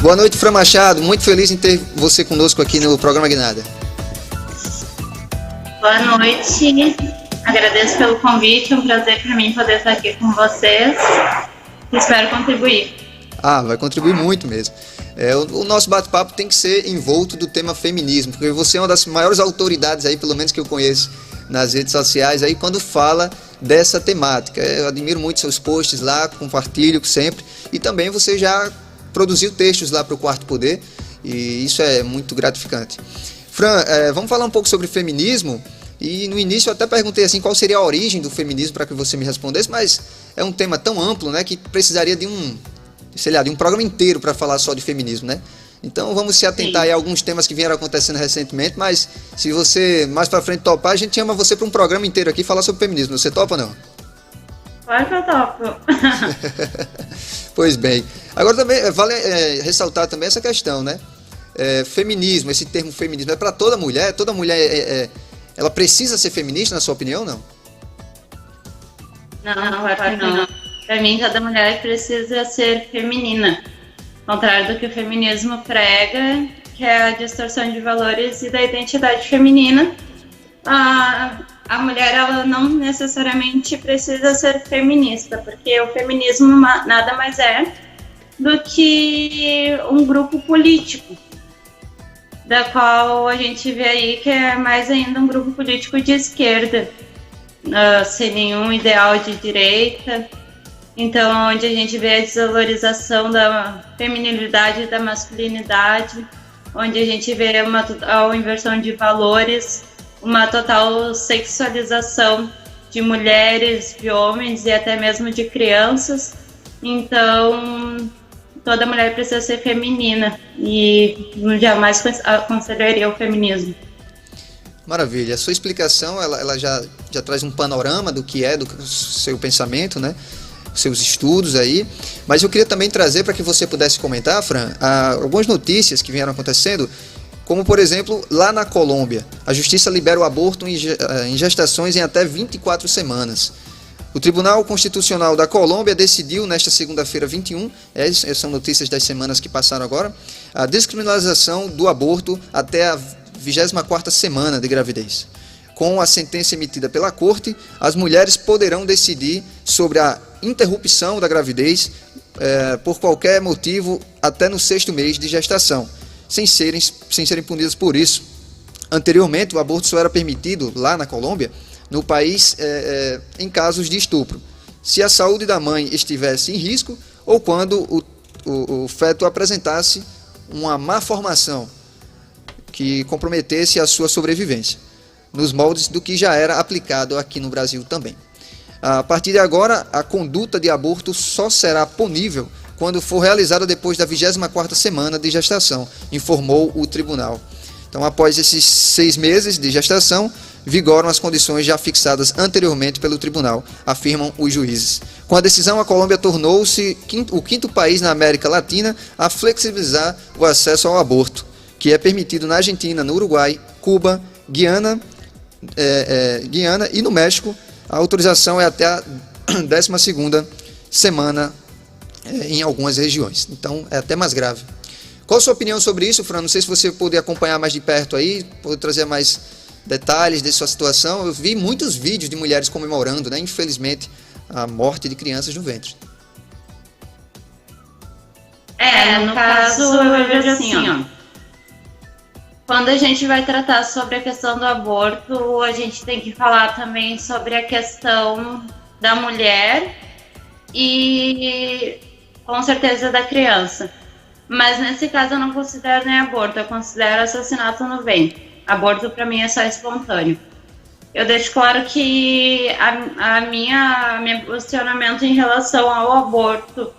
Boa noite, Fran Machado. Muito feliz em ter você conosco aqui no programa Guinada. Boa noite. Agradeço pelo convite. É um prazer para mim poder estar aqui com vocês. Espero contribuir. Vai contribuir muito mesmo. O nosso bate-papo tem que ser envolto do tema feminismo, porque você é uma das maiores autoridades aí, pelo menos que eu conheço nas redes sociais, aí quando fala dessa temática. Eu admiro muito seus posts lá, compartilho sempre, e também você já produziu textos lá para o Quarto Poder, e isso é muito gratificante. Fran, vamos falar um pouco sobre feminismo, e no início eu até perguntei assim, qual seria a origem do feminismo para que você me respondesse, mas é um tema tão amplo, né, que precisaria de um programa inteiro para falar só de feminismo, né? Então vamos se atentar aí a alguns temas que vieram acontecendo recentemente, mas se você mais para frente topar, a gente chama você para um programa inteiro aqui falar sobre feminismo. Você topa ou não? Claro que eu topo. Pois bem. Agora também vale ressaltar também essa questão, né? Feminismo, esse termo feminismo é para toda mulher? Toda mulher ela precisa ser feminista, na sua opinião, não? Não, claro que não. Para mim, toda mulher precisa ser feminina. Ao contrário do que o feminismo prega, que é a distorção de valores e da identidade feminina, a mulher ela não necessariamente precisa ser feminista, porque o feminismo nada mais é do que um grupo político, da qual a gente vê aí que é mais ainda um grupo político de esquerda, sem nenhum ideal de direita. Então, onde a gente vê a desvalorização da feminilidade e da masculinidade, onde a gente vê uma total inversão de valores, uma total sexualização de mulheres, de homens e até mesmo de crianças. Então, toda mulher precisa ser feminina e jamais aconselharia o feminismo. Maravilha. A sua explicação ela já traz um panorama do que é, do seu pensamento, né? Seus estudos aí, mas eu queria também trazer para que você pudesse comentar, Fran, algumas notícias que vieram acontecendo, como por exemplo, lá na Colômbia, a justiça libera o aborto em gestações em até 24 semanas. O Tribunal Constitucional da Colômbia decidiu nesta segunda-feira 21, essas são notícias das semanas que passaram agora, a descriminalização do aborto até a 24ª semana de gravidez. Com a sentença emitida pela Corte, as mulheres poderão decidir sobre a interrupção da gravidez por qualquer motivo até no 6º mês de gestação, sem serem punidas por isso. Anteriormente, o aborto só era permitido lá na Colômbia, no país, em casos de estupro, se a saúde da mãe estivesse em risco ou quando o feto apresentasse uma má formação que comprometesse a sua sobrevivência, nos moldes do que já era aplicado aqui no Brasil também. A partir de agora, a conduta de aborto só será punível quando for realizada depois da 24ª semana de gestação, informou o tribunal. Então, após esses 6 meses de gestação, vigoram as condições já fixadas anteriormente pelo tribunal, afirmam os juízes. Com a decisão, a Colômbia tornou-se o 5º país na América Latina a flexibilizar o acesso ao aborto, que é permitido na Argentina, no Uruguai, Cuba, Guiana e no México. A autorização é até a 12ª semana em algumas regiões. Então é até mais grave. Qual a sua opinião sobre isso, Fran? Não sei se você pode acompanhar mais de perto aí, pode trazer mais detalhes de sua situação. Eu vi muitos vídeos de mulheres comemorando, né, infelizmente, a morte de crianças no ventre. No caso, eu vejo assim, ó. Quando a gente vai tratar sobre a questão do aborto, a gente tem que falar também sobre a questão da mulher e, com certeza, da criança. Mas, nesse caso, eu não considero nem aborto, eu considero assassinato no ventre. Aborto, para mim, é só espontâneo. Eu deixo claro que meu posicionamento em relação ao aborto,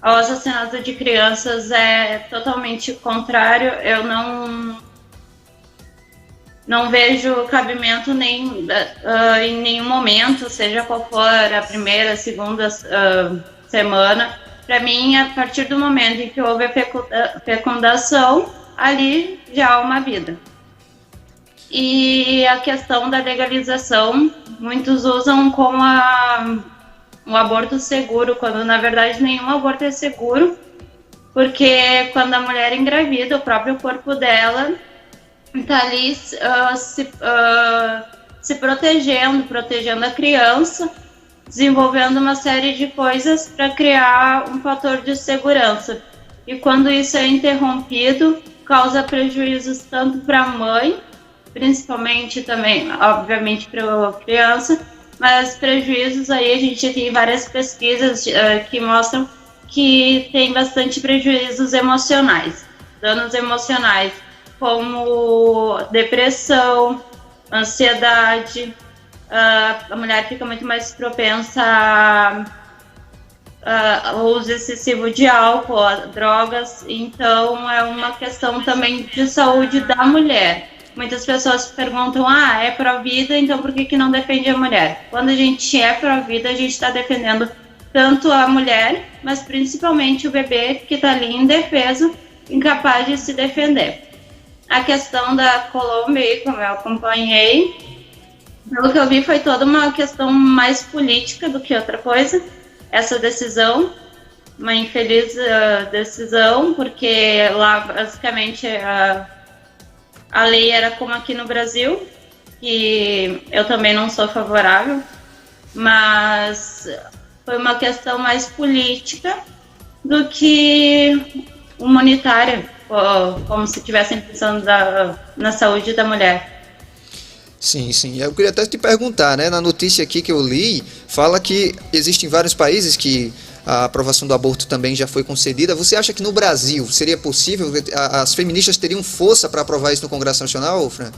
ao assassinato de crianças, é totalmente contrário. Eu não vejo cabimento em nenhum momento, seja qual for a primeira, a segunda semana. Para mim, a partir do momento em que houve a fecundação, ali já há uma vida. E a questão da legalização, muitos usam como um aborto seguro, quando na verdade nenhum aborto é seguro, porque quando a mulher engravida, o próprio corpo dela está ali se protegendo a criança, desenvolvendo uma série de coisas para criar um fator de segurança. E quando isso é interrompido, causa prejuízos tanto para a mãe, principalmente também, obviamente, para a criança, mas prejuízos aí a gente tem várias pesquisas que mostram que tem bastante prejuízos emocionais, danos emocionais, como depressão, ansiedade, a mulher fica muito mais propensa ao uso excessivo de álcool, a drogas, então é uma questão também de saúde da mulher. Muitas pessoas perguntam, é pró-vida, então por que não defende a mulher? Quando a gente é pró-vida, a gente está defendendo tanto a mulher, mas principalmente o bebê que está ali indefeso, incapaz de se defender. A questão da Colômbia, como eu acompanhei, pelo que eu vi, foi toda uma questão mais política do que outra coisa, essa decisão, uma infeliz decisão, porque lá basicamente a lei era como aqui no Brasil, que eu também não sou favorável, mas foi uma questão mais política do que humanitária, como se estivessem pensando na saúde da mulher. Sim, sim. Eu queria até te perguntar, né? Na notícia aqui que eu li, fala que existem vários países que a aprovação do aborto também já foi concedida. Você acha que no Brasil seria possível, as feministas teriam força para aprovar isso no Congresso Nacional, Fran?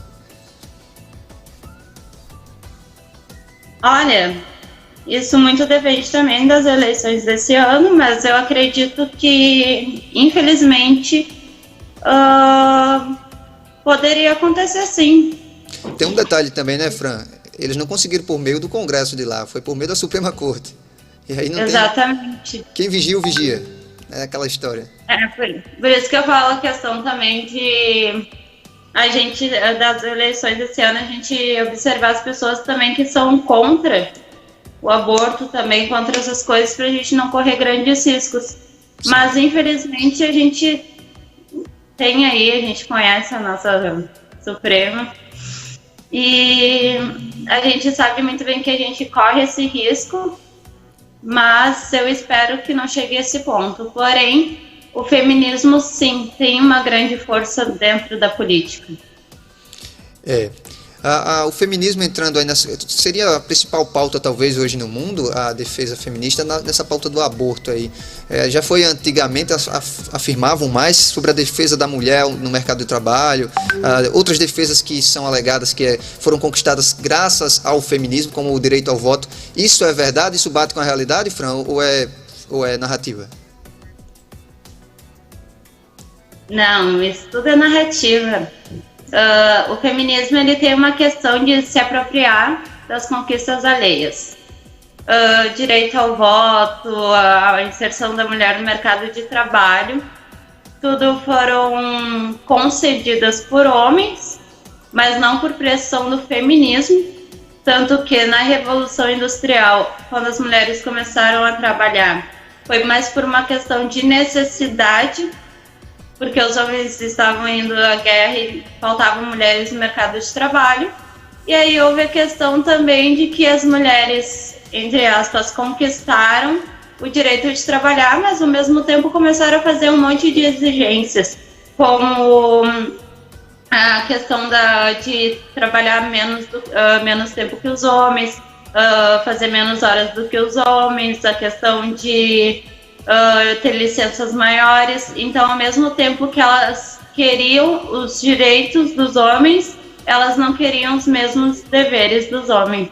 Olha, isso muito depende também das eleições desse ano, mas eu acredito que, infelizmente, poderia acontecer sim. Tem um detalhe também, né, Fran? Eles não conseguiram por meio do Congresso de lá, foi por meio da Suprema Corte. E aí não Exatamente. Quem vigia, o vigia. É aquela história. Por isso que eu falo a questão também de a gente, das eleições desse ano, a gente observar as pessoas também que são contra o aborto, também contra essas coisas, para a gente não correr grandes riscos. Sim. Mas, infelizmente, a gente tem aí, a gente conhece a nossa Suprema, e a gente sabe muito bem que a gente corre esse risco, mas eu espero que não chegue a esse ponto. Porém, o feminismo, sim, tem uma grande força dentro da política. O feminismo entrando aí seria a principal pauta talvez hoje no mundo, a defesa feminista nessa pauta do aborto aí. Já foi antigamente, afirmavam mais sobre a defesa da mulher no mercado de trabalho, outras defesas que são alegadas que foram conquistadas graças ao feminismo, como o direito ao voto. Isso é verdade? Isso bate com a realidade, Fran, ou é narrativa? Não, isso tudo é narrativa. O feminismo ele tem uma questão de se apropriar das conquistas alheias. Direito ao voto, a inserção da mulher no mercado de trabalho, tudo foram concedidas por homens, mas não por pressão do feminismo, tanto que na Revolução Industrial, quando as mulheres começaram a trabalhar, foi mais por uma questão de necessidade, porque os homens estavam indo à guerra e faltavam mulheres no mercado de trabalho. E aí houve a questão também de que as mulheres, entre aspas, conquistaram o direito de trabalhar, mas ao mesmo tempo começaram a fazer um monte de exigências, como a questão de trabalhar menos tempo que os homens, fazer menos horas do que os homens, a questão de ter licenças maiores. Então, ao mesmo tempo que elas queriam os direitos dos homens, elas não queriam os mesmos deveres dos homens.